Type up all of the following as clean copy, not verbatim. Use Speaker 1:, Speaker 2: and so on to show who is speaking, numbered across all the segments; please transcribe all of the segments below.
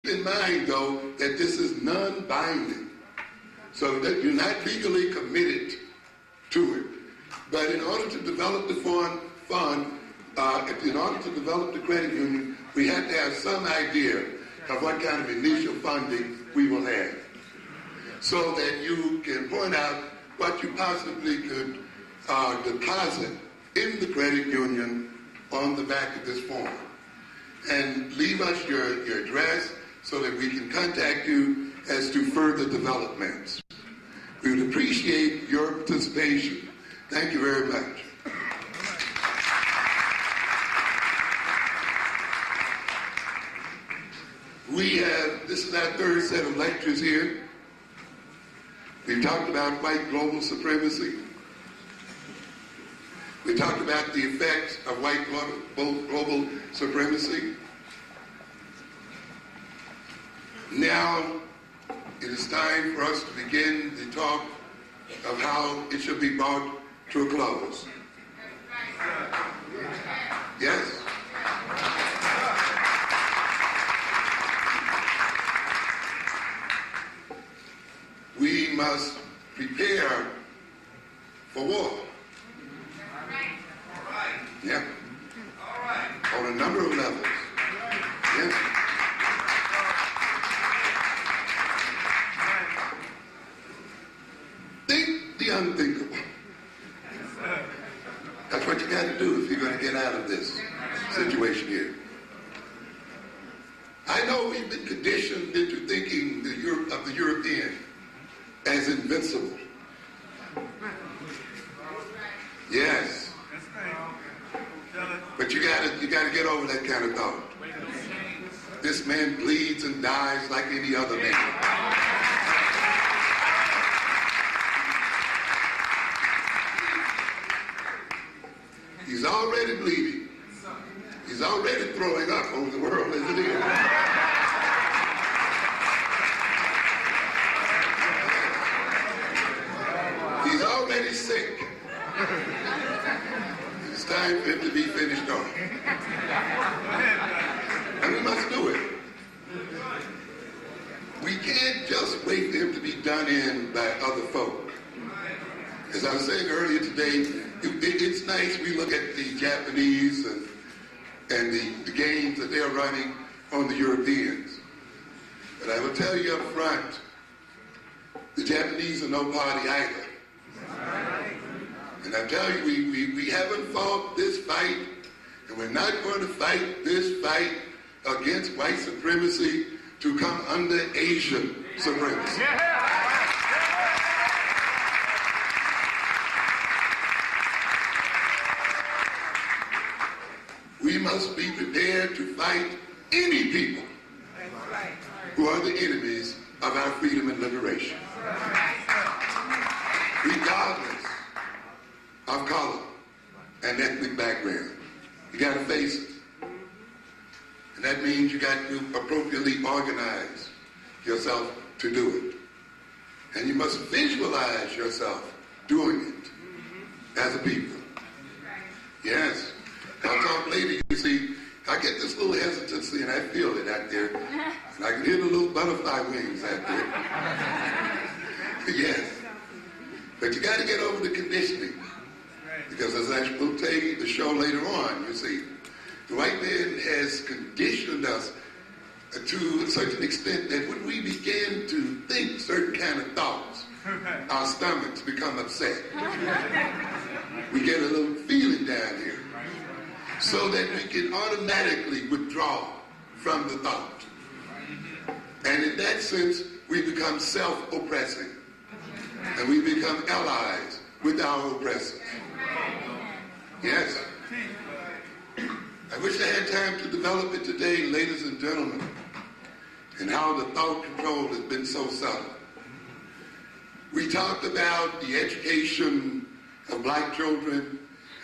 Speaker 1: in mind, though, that this is non-binding, so that you're not legally committed to it. But in order to develop the fund, in order to develop the credit union, we have to have some idea of what kind of initial funding we will have, so that you can point out what you possibly could deposit in the credit union on the back of this form. And leave us your address so that we can contact you as to further developments. We would appreciate your participation. Thank you very much. This is our third set of lectures here. We've talked about white global supremacy. We talked about the effects of white global supremacy. Now it is time for us to begin the talk of how it should be brought to a close. Yes? We must prepare for war. Yeah. On a number of levels. Yeah. Think the unthinkable. That's what you got to do if you're going to get out of this situation here. I know we've been conditioned into thinking of the European as invincible. Yes. But you gotta get over that kind of thought. This man bleeds and dies like any other man. He's already bleeding. He's already throwing up over the world, isn't he? He's already sick. It's time for him to be finished off. And we must do it. We can't just wait for him to be done in by other folk. As I was saying earlier today, it's nice we look at the Japanese and the games that they're running on the Europeans. But I will tell you up front, the Japanese are no party either. And I tell you, we haven't fought this fight, and we're not going to fight this fight against white supremacy to come under Asian supremacy. We must be prepared to fight any people who are the enemies of our freedom and liberation, regardless of color and ethnic background. You got to face it. And that means you got to appropriately organize yourself to do it. And you must visualize yourself doing it as a people. Yes. I'll talk later. You see, I get this little hesitancy and I feel it out there. And I can hear the little butterfly wings out there. Yes. But you got to get over the conditioning. Because as I will tell you the show later on, you see, the white man has conditioned us to such an extent that when we begin to think certain kind of thoughts, our stomachs become upset. We get a little feeling down here. So that we can automatically withdraw from the thought. And in that sense, we become self-oppressing. And we become allies with our oppressors. Yes. I wish I had time to develop it today, ladies and gentlemen, and how the thought control has been so subtle. We talked about the education of black children.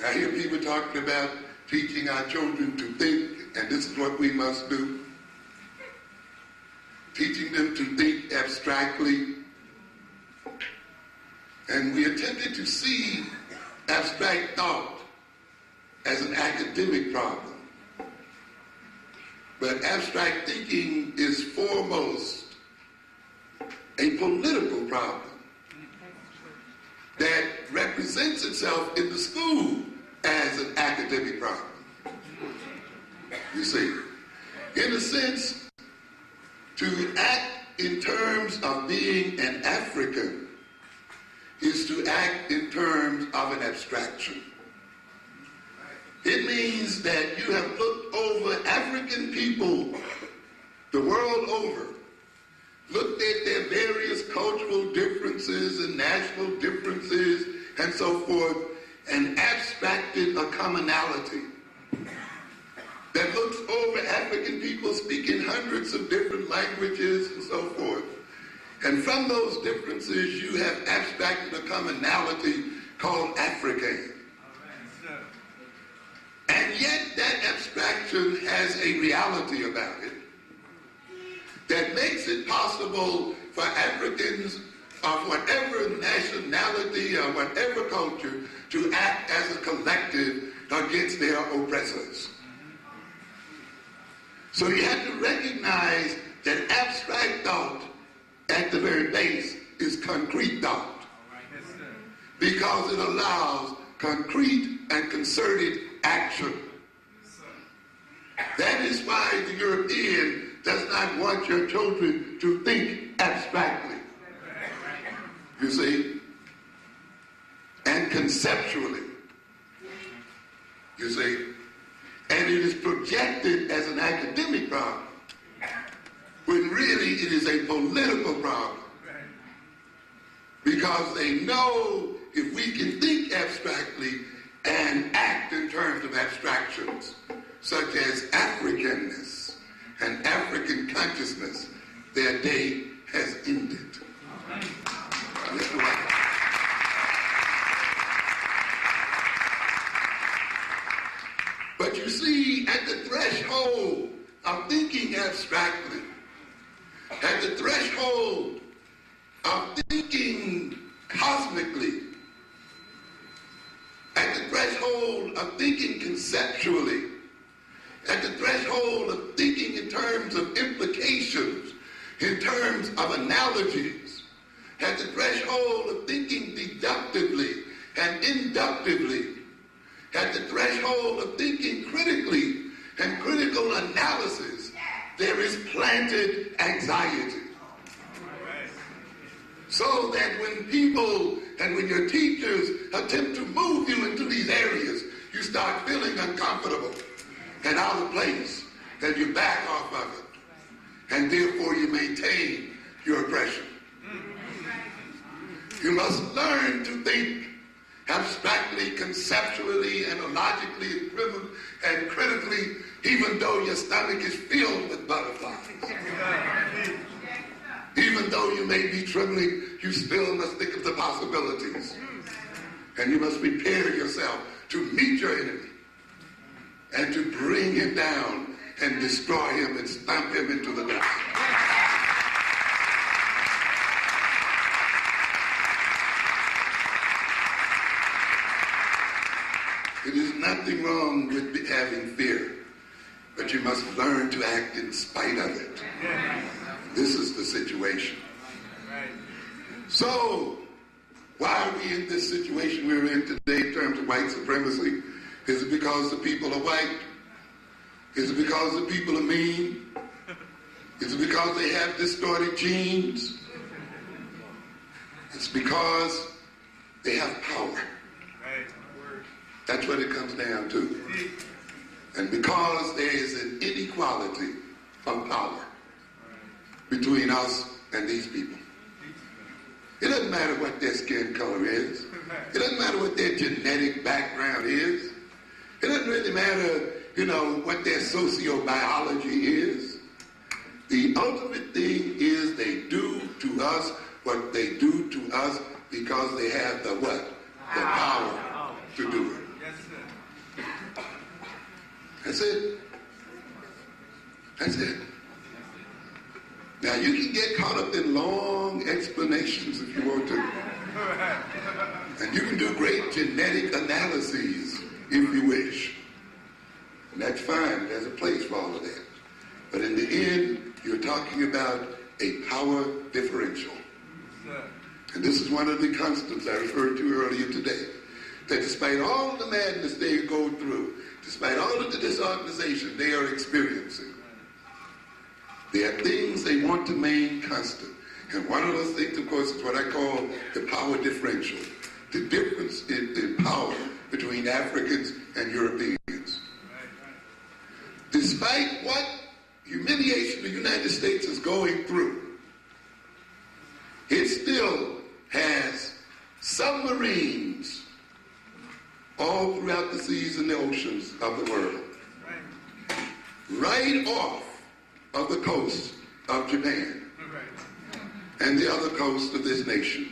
Speaker 1: I hear people talking about teaching our children to think, and this is what we must do. Teaching them to think abstractly. And we attempted to see abstract thought as an academic problem. But abstract thinking is far a political problem that represents itself in the school as an academic problem. You see, in a sense, to act in terms of being an African is to act in terms of an abstraction. It means that you have looked over African people the world over, looked at their various cultural differences and national differences and so forth, and abstracted a commonality that looks over African people speaking hundreds of different languages and so forth. And from those differences, you have abstracted a commonality called African. And yet that abstraction has a reality about it that makes it possible for Africans of whatever nationality or whatever culture to act as a collective against their oppressors. So you have to recognize that abstract thought at the very base is concrete thought, because it allows concrete and concerted action. That is why the European does not want your children to think abstractly, you see, and conceptually, you see, and it is projected as an academic problem, when really it is a political problem, because they know if we can think abstractly and act in terms of abstractions, such as Africanness and African consciousness, their day has ended. But you see, at the threshold of thinking abstractly, at the threshold of thinking cosmically, at the threshold of thinking conceptually, at the threshold of thinking in terms of implications, in terms of analogies, at the threshold of thinking deductively and inductively, at the threshold of thinking critically and critical analysis, there is planted anxiety. So that when people and when your teachers attempt to move you into these areas, you start feeling uncomfortable and out of place, and you back off of it, and therefore you maintain your aggression. You must learn to think abstractly, conceptually, and logically, and critically, even though your stomach is filled with butterflies. Even though you may be trembling, you still must think of the possibilities. And you must prepare yourself to meet your enemy and to bring him down and destroy him and stomp him into the dust. It is nothing wrong with having fear, but you must learn to act in spite of it. This is the situation. So, why are we in this situation we're in today in terms of white supremacy? Is it because the people are white? Is it because the people are mean? Is it because they have distorted genes? It's because they have power. That's what it comes down to. And because there is an inequality of power between us and these people. It doesn't matter what their skin color is. It doesn't matter what their genetic background is. It doesn't really matter, what their sociobiology is. The ultimate thing is they do to us what they do to us because they have the what? The power to do it. That's it. That's it. Now, you can get caught up in long explanations if you want to. And you can do great genetic analyses if you wish. And that's fine. There's a place for all of that. But in the end, you're talking about a power differential. And this is one of the constants I referred to earlier today, that despite all the madness they go through, despite all of the disorganization they are experiencing, there are things they want to maintain constant. And one of those things, of course, is what I call the power differential, the difference in power between Africans and Europeans. Despite what humiliation the United States is going through, it still has submarines all throughout the seas and the oceans of the world, right off of the coast of Japan and the other coast of this nation.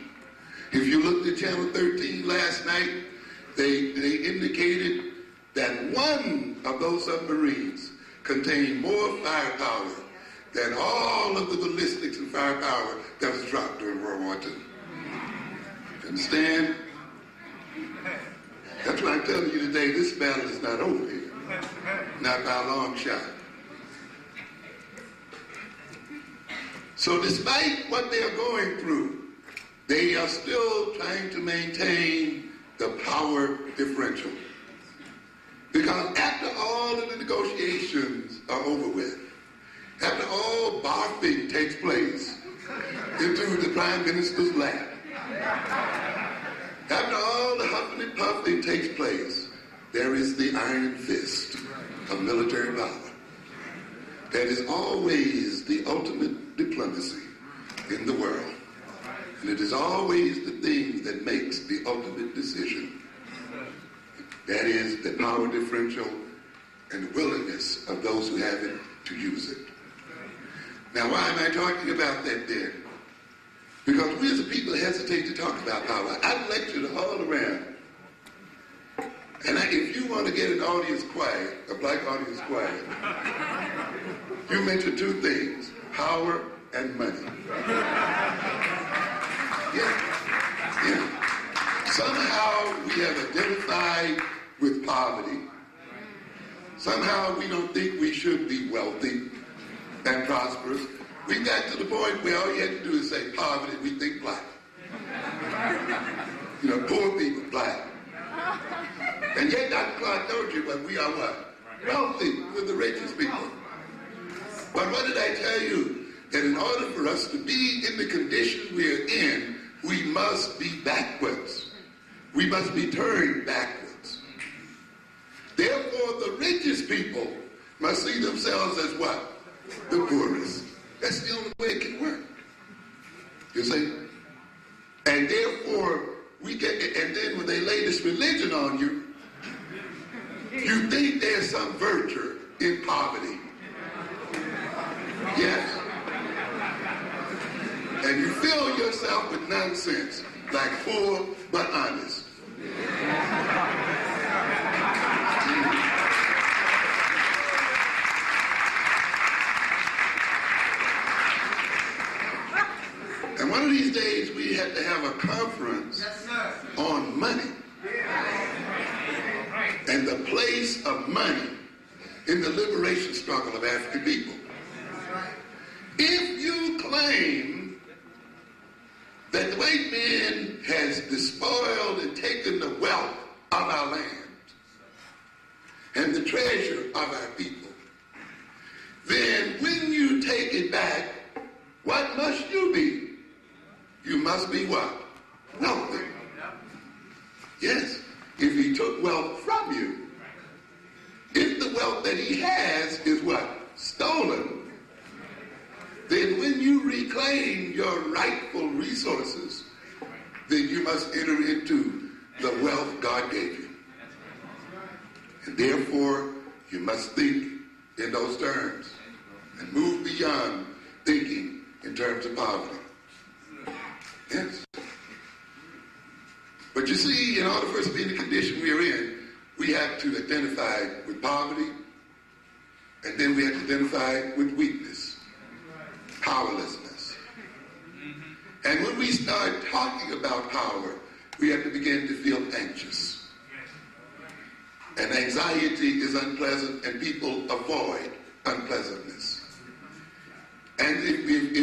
Speaker 1: If you looked at Channel 13 last night, they indicated that one of those submarines contained more firepower than all of the ballistics and firepower that was dropped during World War II. Understand? That's why I'm telling you today, this battle is not over here. Not by a long shot. So despite what they are going through, they are still trying to maintain the power differential. Because after all of the negotiations are over with, after all barfing takes place into the Prime Minister's lap, after all the huffing and puffing takes place, there is the iron fist of military power. That is always the ultimate diplomacy in the world. And it is always the thing that makes the ultimate decision. That is the power differential and the willingness of those who have it to use it. Now, why am I talking about that then? Because we as a people hesitate to talk about power. I've lectured all around. And if you want to get an audience quiet, a black audience quiet, you mention two things, power and money. Yeah. Somehow we have identified with poverty. Somehow we don't think we should be wealthy and prosperous. We got to the point where all you have to do is say poverty, we think black. You know, poor people, black. And yet Dr. Clarke told you, but we are what? Wealthy. We're the richest people. But what did I tell you? That in order for us to be in the condition we're in, we must be backwards. We must be turned backwards. Therefore, the richest people must see themselves as what? The poorest. That's the only way it can work. You see? And therefore, and then when they lay this religion on you, you think there's some virtue in poverty. Yes. And you fill yourself with nonsense, like poor but honest. And one of these days we had to have a conference on money and the place of money in the liberation struggle of African people. If you claim that the white man has despoiled and taken the wealth of our land and the treasure of our people, then when you take it back, what must you be? You must be what? Wealthy. Yes. If he took wealth from you, if the wealth that he has is what? Stolen, then when you reclaim your rightful resources, then you must enter into the wealth God gave you. And therefore, you must think in those terms and move beyond thinking in terms of poverty. Yes. But you see, in order for us to be in the condition we are in, we have to identify with poverty, and then we have to identify with weakness, powerlessness. And when we start talking about power, we have to begin to feel anxious. And anxiety is unpleasant, and people avoid unpleasantness. And if